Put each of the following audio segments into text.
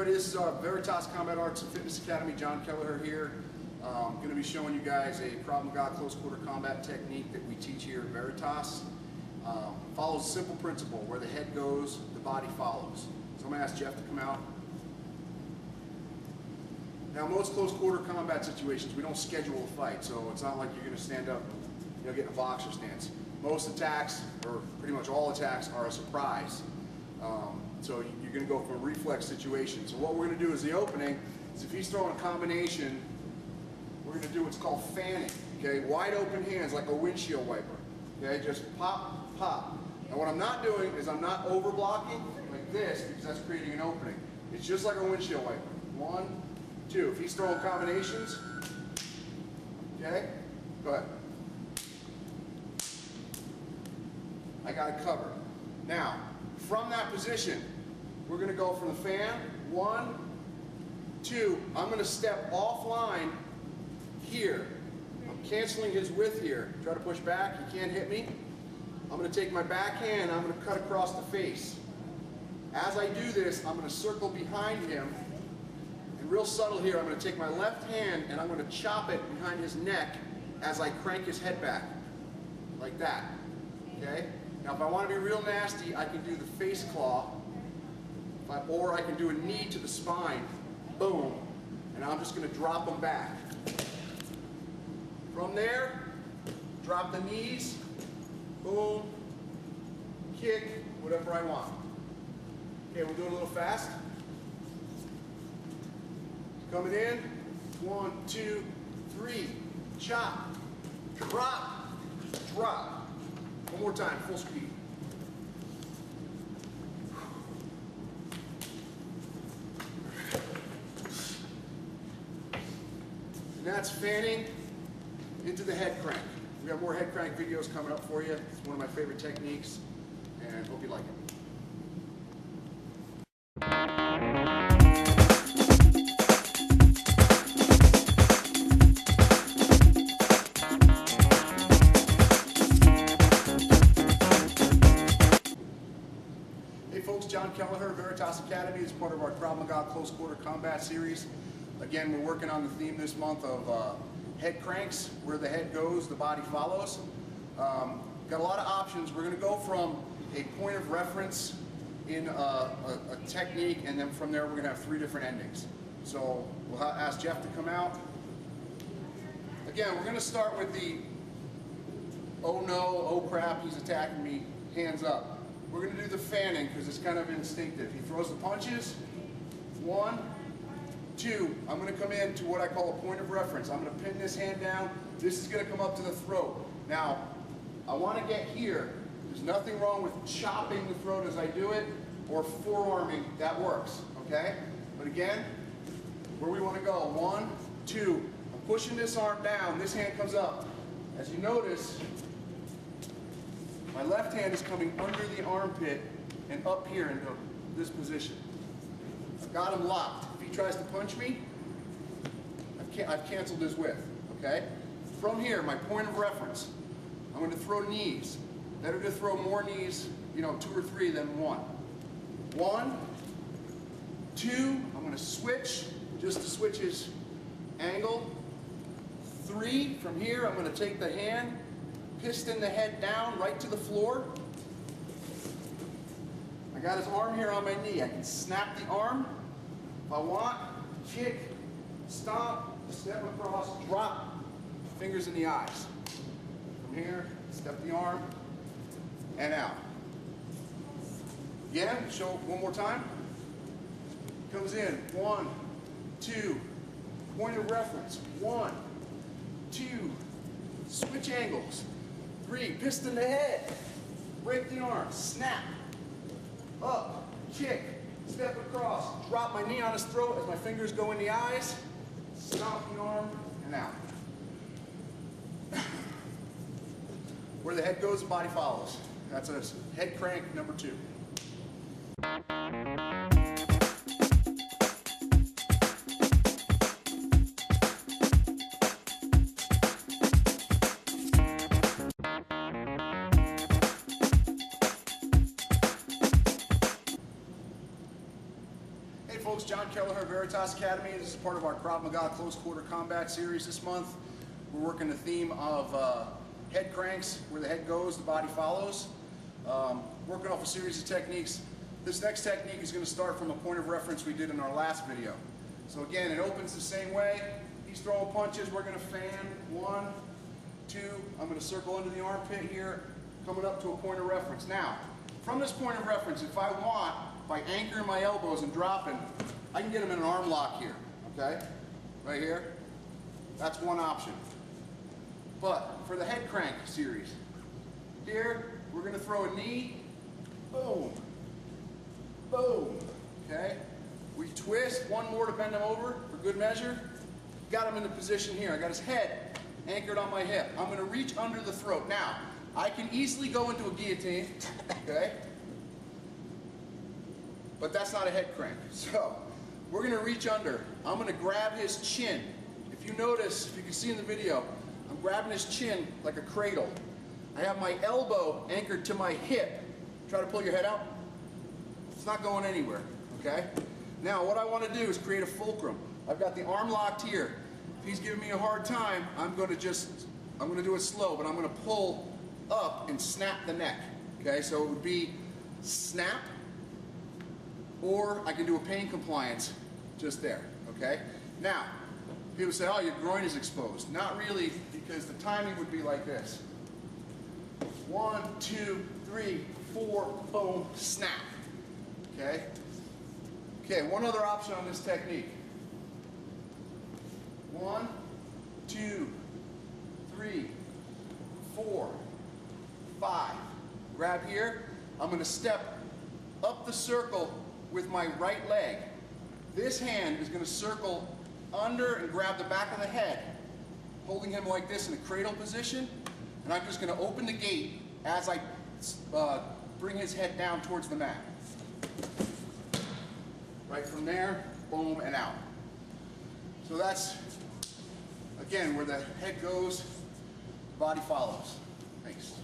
This is our Veritas Combat Arts and Fitness Academy. John Kelleher here. I'm going to be showing you guys a Krav Maga close quarter combat technique that we teach here at Veritas. Follows a simple principle: where the head goes, the body follows. So I'm going to ask Jeff to come out. Now, most close quarter combat situations, we don't schedule a fight, so it's not like you're going to stand up and get in a boxer stance. Most attacks, or pretty much all attacks, are a surprise. So you're going to go from a reflex situation. So what we're going to do is the opening is if he's throwing a combination, we're going to do what's called fanning. Okay, wide open hands like a windshield wiper. Okay, just pop, pop. And what I'm not doing is I'm not over blocking like this because that's creating an opening. It's just like a windshield wiper. 1, 2. If he's throwing combinations, okay, go ahead. I got it covered. Now, from that position, we're going to go from the fan. 1, 2. I'm going to step offline here. I'm canceling his width here. Try to push back. You can't hit me. I'm going to take my backhand. I'm going to cut across the face. As I do this, I'm going to circle behind him. And real subtle here, I'm going to take my left hand and I'm going to chop it behind his neck as I crank his head back. Like that. Okay? Now, if I want to be real nasty, I can do the face claw, or I can do a knee to the spine, boom, and I'm just going to drop them back. From there, drop the knees, boom, kick, whatever I want. Okay, we'll do it a little fast. Coming in, 1, 2, 3, chop, drop, drop. One more time, full speed. And that's fanning into the head crank. We have more head crank videos coming up for you. It's one of my favorite techniques, and hope you like it. John Kelleher, Veritas Academy, is part of our Krav Maga Close Quarter Combat Series. Again, we're working on the theme this month of head cranks. Where the head goes, the body follows. Got a lot of options. We're going to go from a point of reference in a technique, and then from there we're going to have 3 different endings. So we'll ask Jeff to come out. Again, we're going to start with the oh no, oh crap, he's attacking me, hands up. We're going to do the fanning because it's kind of instinctive. He throws the punches. 1, 2. I'm going to come in to what I call a point of reference. I'm going to pin this hand down. This is going to come up to the throat. Now, I want to get here. There's nothing wrong with chopping the throat as I do it or forearming. That works, okay? But again, where we want to go. 1, 2. I'm pushing this arm down. This hand comes up. As you notice, my left hand is coming under the armpit and up here into this position. I've got him locked. If he tries to punch me, I've canceled his width, okay? From here, my point of reference, I'm going to throw knees. Better to throw more knees, 2 or 3 than 1. 1, 2, I'm going to switch, just to switch his angle. 3, from here, I'm going to take the hand, piston the head down right to the floor. I got his arm here on my knee. I can snap the arm. If I want, kick, stomp, step across, drop, fingers in the eyes. From here, step the arm, and out. Again, show one more time. Comes in, 1, 2, point of reference, 1, 2, switch angles. 3, piston the head, break the arm, snap, up, kick, step across, drop my knee on his throat as my fingers go in the eyes, stomp the arm, and out. Where the head goes, the body follows. That's a head crank number 2. Hey folks, John Kelleher, Veritas Academy. This is part of our Krav Maga Close Quarter Combat series this month. We're working the theme of head cranks. Where the head goes, the body follows. Working off a series of techniques. This next technique is going to start from a point of reference we did in our last video. So again, it opens the same way. He's throwing punches. We're going to fan. 1, 2. I'm going to circle under the armpit here, coming up to a point of reference. Now, from this point of reference, if I want, by anchoring my elbows and dropping, I can get them in an arm lock here, okay? Right here. That's one option. But for the head crank series, here, we're going to throw a knee, boom, boom, okay? We twist, one more to bend him over for good measure. Got him in the position here. I got his head anchored on my hip. I'm going to reach under the throat. Now, I can easily go into a guillotine, okay? But that's not a head crank. So, we're going to reach under. I'm going to grab his chin. If you notice, if you can see in the video, I'm grabbing his chin like a cradle. I have my elbow anchored to my hip. Try to pull your head out. It's not going anywhere, okay? Now, what I want to do is create a fulcrum. I've got the arm locked here. If he's giving me a hard time, I'm going to do it slow, but I'm going to pull up and snap the neck, okay? So it would be snap, or I can do a pain compliance just there, okay? Now, people say, oh, your groin is exposed. Not really, because the timing would be like this. 1, 2, 3, 4, boom, snap, okay? Okay, one other option on this technique. 1, 2, 3, 4, 5. Grab here. I'm going to step up the circle with my right leg. This hand is going to circle under and grab the back of the head, holding him like this in a cradle position, and I'm just going to open the gate as I bring his head down towards the mat. Right from there, boom, and out. So that's, again, where the head goes, the body follows. Thanks.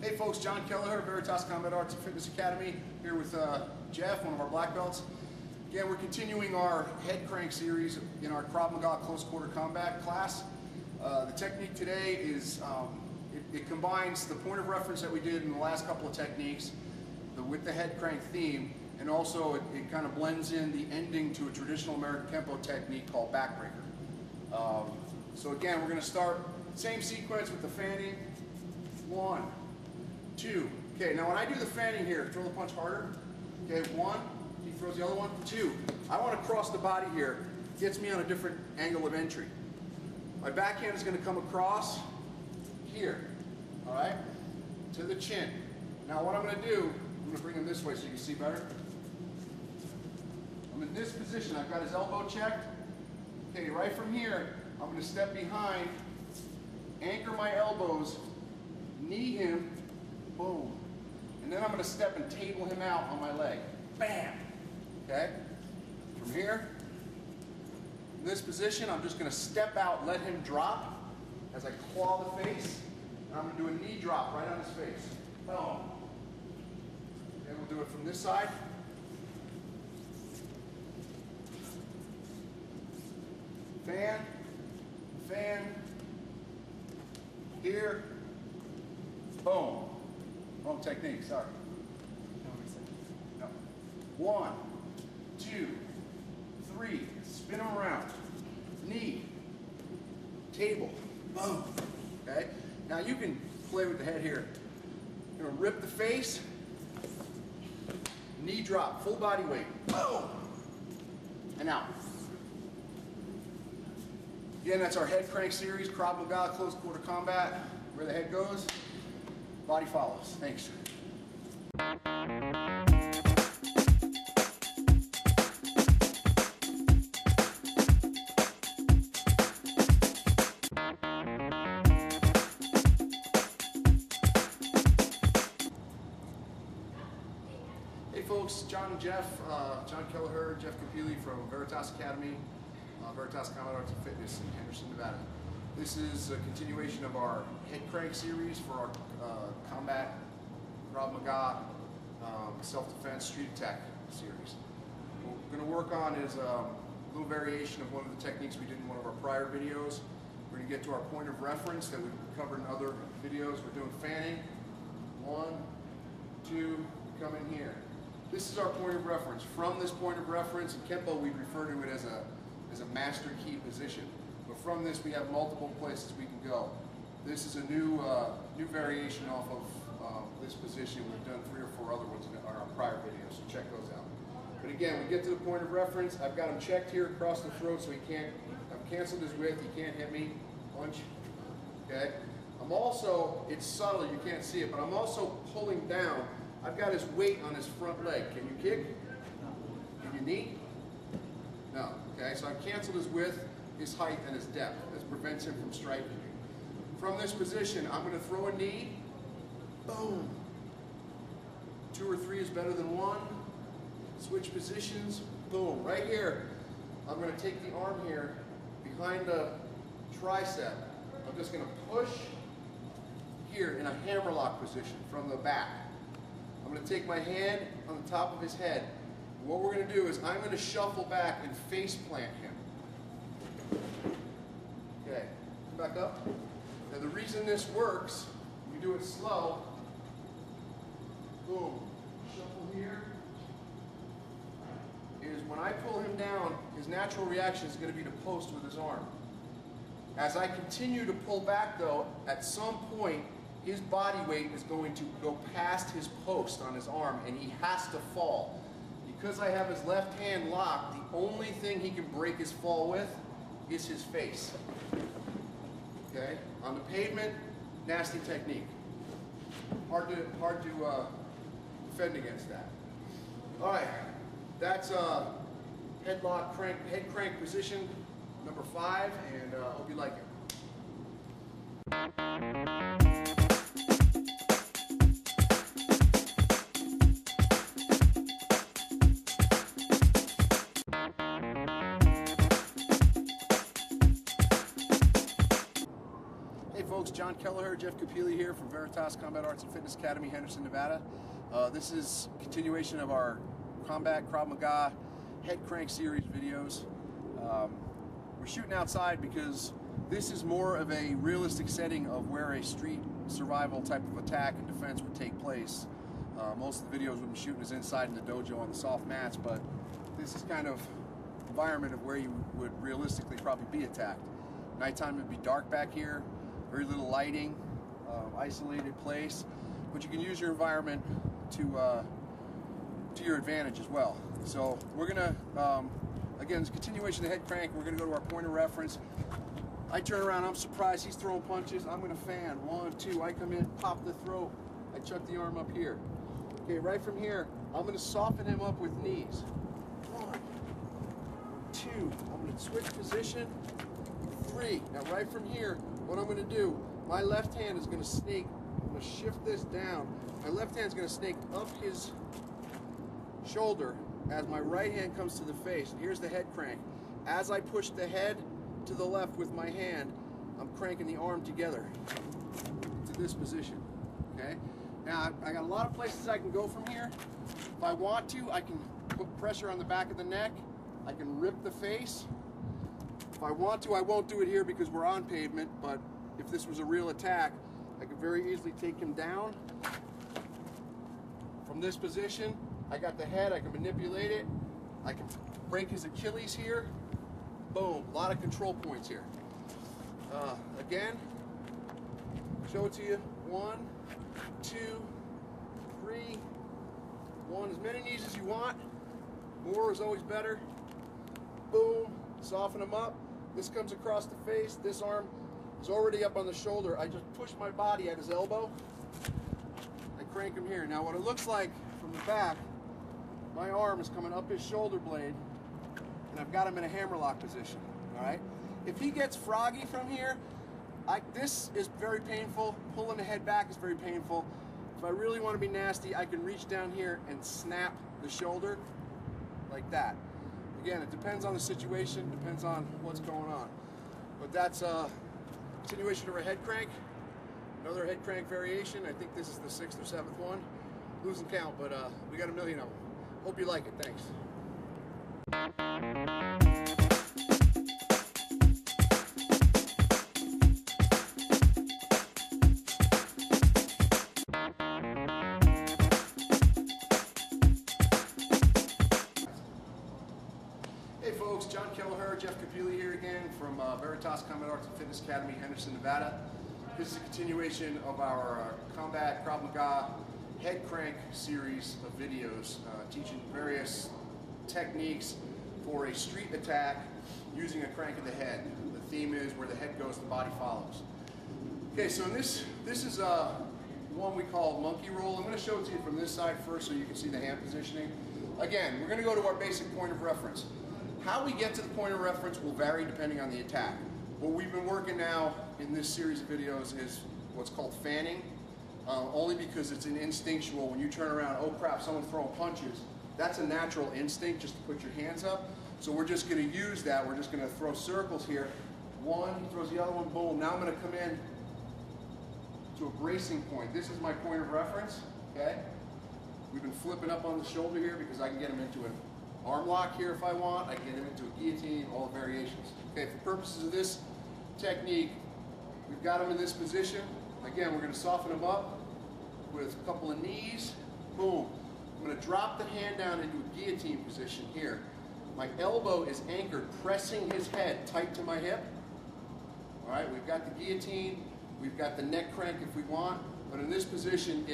Hey folks, John Kelleher, Veritas Combat Arts and Fitness Academy, here with Jeff, one of our black belts. Again, we're continuing our head crank series in our Krav Maga Close Quarter Combat class. The technique today is, it combines the point of reference that we did in the last couple of techniques with the head crank theme, and also it kind of blends in the ending to a traditional American Kempo technique called backbreaker. So again, we're going to start same sequence with the fanning. 1, 2. Okay, now when I do the fanning here, throw the punch harder. Okay, 1. He throws the other one. 2. I want to cross the body here. Gets me on a different angle of entry. My backhand is going to come across here. All right, to the chin. Now what I'm going to do, I'm going to bring him this way so you can see better. I'm in this position. I've got his elbow checked. Okay, right from here, I'm going to step behind, anchor my elbows, knee him, boom. And then I'm going to step and table him out on my leg. Bam! Okay? From here, in this position, I'm just going to step out, let him drop as I claw the face. And I'm going to do a knee drop right on his face. Boom. And we'll do it from this side. Fan, fan, here, boom. Wrong technique, sorry. No. 1, 2, 3, spin them around. Knee, table, boom. Okay? Now you can play with the head here. You're gonna rip the face, knee drop, full body weight, boom, and out. Again, that's our head crank series, Krav Maga Close Quarter Combat, where the head goes. Body follows. Thanks. Hey folks, John and Jeff, John Kelleher, Jeff Capili from Veritas Academy, Veritas Combat Arts and Fitness in Henderson, Nevada. This is a continuation of our head crank series for our combat, Krav Maga, self-defense, street attack series. What we're going to work on is a little variation of one of the techniques we did in one of our prior videos. We're going to get to our point of reference that we've covered in other videos. We're doing fanning. 1, 2, come in here. This is our point of reference. From this point of reference, in Kempo we refer to it as a master key position. But from this we have multiple places we can go. This is a new variation off of this position. We've done 3 or 4 other ones in our prior videos, so check those out. But again, we get to the point of reference. I've got him checked here across the throat so he can't, I've canceled his width, he can't hit me. Punch. Okay? I'm also, it's subtle, you can't see it, but I'm also pulling down. I've got his weight on his front leg. Can you kick? Can you knee? No. Okay, so I've canceled his width, his height, and his depth. This prevents him from striking me. From this position, I'm going to throw a knee. Boom. 2 or 3 is better than 1. Switch positions. Boom. Right here, I'm going to take the arm here behind the tricep. I'm just going to push here in a hammerlock position from the back. I'm going to take my hand on the top of his head. And what we're going to do is I'm going to shuffle back and face plant him. Okay, come back up. Now the reason this works, we do it slow. Boom, shuffle here. Is when I pull him down, his natural reaction is going to be to post with his arm. As I continue to pull back though, at some point, his body weight is going to go past his post on his arm and he has to fall. Because I have his left hand locked, the only thing he can break his fall with is his face. Okay? On the pavement, nasty technique. Hard to defend against that. Alright, that's head crank position number 5, and hope you like it. Hey folks, John Kelleher, Jeff Capili here from Veritas Combat Arts and Fitness Academy, Henderson, Nevada. This is a continuation of our combat Krav Maga head crank series videos. We're shooting outside because this is more of a realistic setting of where a street survival type of attack and defense would take place. Most of the videos we've been shooting is inside in the dojo on the soft mats, but this is kind of environment of where you would realistically probably be attacked. Nighttime would be dark back here, very little lighting, isolated place, but you can use your environment to your advantage as well. So we're gonna, again, it's a continuation of the head crank. We're gonna go to our point of reference. I turn around, I'm surprised he's throwing punches. I'm gonna fan, 1, 2, I come in, pop the throat. I chuck the arm up here. Okay, right from here, I'm gonna soften him up with knees. 1, 2, I'm gonna switch position. 3, now right from here, what I'm gonna do, my left hand is gonna snake, I'm gonna shift this down. My left hand's gonna snake up his shoulder as my right hand comes to the face. And here's the head crank. As I push the head to the left with my hand, I'm cranking the arm together to this position. Okay? Now I got a lot of places I can go from here. If I want to, I can put pressure on the back of the neck. I can rip the face. If I want to, I won't do it here because we're on pavement, but if this was a real attack, I could very easily take him down. From this position, I got the head, I can manipulate it, I can break his Achilles here. Boom, a lot of control points here. Again, show it to you. 1, 2, 3, 1, as many knees as you want. More is always better. Boom, soften them up. This comes across the face, this arm is already up on the shoulder. I just push my body at his elbow. I crank him here. Now what it looks like from the back, my arm is coming up his shoulder blade, and I've got him in a hammerlock position, all right? If he gets froggy from here, this is very painful. Pulling the head back is very painful. If I really want to be nasty, I can reach down here and snap the shoulder like that. Again, it depends on the situation, depends on what's going on. But that's a continuation of our head crank. Another head crank variation. I think this is the 6th or 7th one. Losing count, but we got a million of them. Hope you like it. Thanks. Hey folks, John Kelleher, Jeff Capili here again from Veritas Combat Arts and Fitness Academy, Henderson, Nevada. This is a continuation of our Combat Krav Maga head crank series of videos teaching various techniques for a street attack using a crank of the head. The theme is where the head goes, the body follows. Okay, so in this is one we call monkey roll. I'm going to show it to you from this side first so you can see the hand positioning. Again, we're going to go to our basic point of reference. How we get to the point of reference will vary depending on the attack. What we've been working now in this series of videos is what's called fanning, only because it's an instinctual. When you turn around, oh crap, someone's throwing punches, that's a natural instinct just to put your hands up. So we're just going to use that. We're just going to throw circles here. One, he throws the other one, boom. Now I'm going to come in to a bracing point. This is my point of reference, okay? We've been flipping up on the shoulder here because I can get him into an arm lock here if I want. I can get him into a guillotine, all the variations. Okay, for purposes of this technique, we've got him in this position. Again, we're going to soften him up with a couple of knees. Boom. I'm going to drop the hand down into a guillotine position here. My elbow is anchored, pressing his head tight to my hip. All right, we've got the guillotine. We've got the neck crank if we want. But in this position,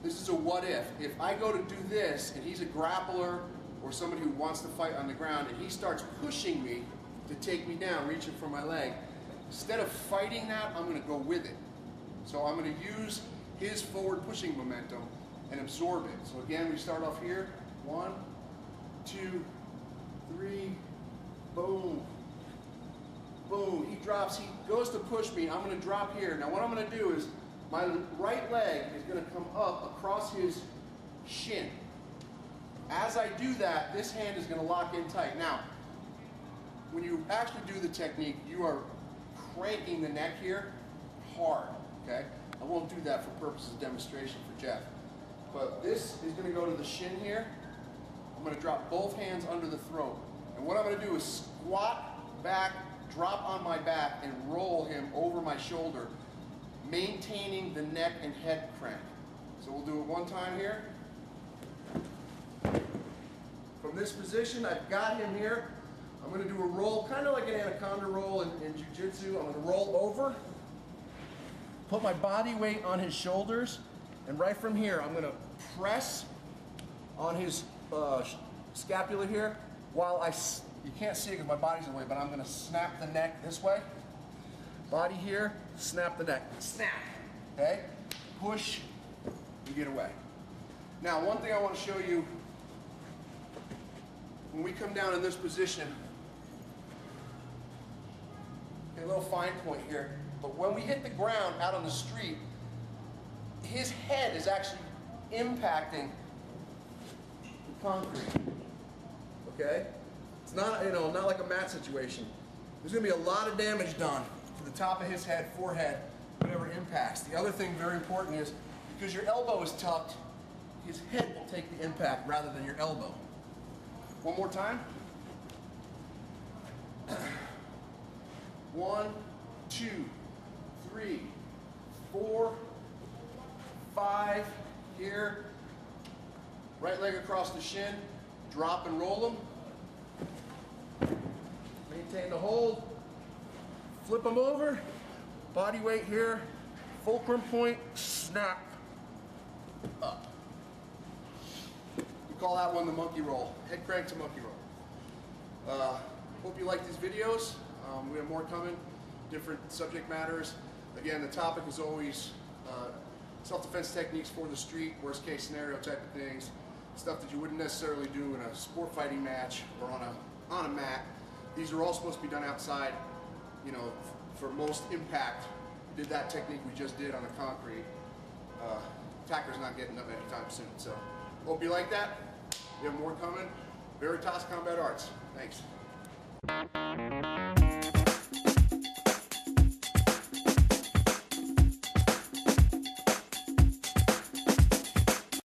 this is a what if I go to do this and he's a grappler or somebody who wants to fight on the ground and he starts pushing me to take me down, reaching for my leg, instead of fighting that, I'm going to go with it. So I'm going to use his forward pushing momentum and absorb it. So again, we start off here. 1, 2, 3, boom, boom. He drops, he goes to push me. I'm going to drop here. Now what I'm going to do is my right leg is going to come up across his shin. As I do that, this hand is going to lock in tight. Now, when you actually do the technique, you are cranking the neck here hard, okay? I won't do that for purposes of demonstration for Jeff. But this is going to go to the shin here. I'm going to drop both hands under the throat. And what I'm going to do is squat back, drop on my back, and roll him over my shoulder, maintaining the neck and head crank. So we'll do it one time here. From this position, I've got him here. I'm going to do a roll, kind of like an anaconda roll in jiu-jitsu. I'm going to roll over, put my body weight on his shoulders, and right from here, I'm going to press on his scapula here while you can't see it because my body's away, but I'm going to snap the neck this way. Body here, snap the neck. Snap, okay? Push, and get away. Now, one thing I want to show you, when we come down in this position, a little fine point here, but when we hit the ground out on the street, his head is actually impacting the concrete, okay? It's not, not like a mat situation. There's gonna be a lot of damage done to the top of his head, forehead, whatever impacts. The other thing very important is, because your elbow is tucked, his head will take the impact rather than your elbow. One more time. 1, 2, 3, 4, 5. Here. Right leg across the shin. Drop and roll them. Maintain the hold. Flip them over. Body weight here. Fulcrum point. Snap. Up. We call that one the monkey roll. Head crank to monkey roll. Hope you like these videos. We have more coming, different subject matters. Again, the topic is always self-defense techniques for the street, worst case scenario type of things, stuff that you wouldn't necessarily do in a sport fighting match or on a mat. These are all supposed to be done outside, you know, for most impact. Did that technique we just did on the concrete. Attacker's not getting up anytime soon, so hope you like that. We have more coming. Veritas Combat Arts. Thanks.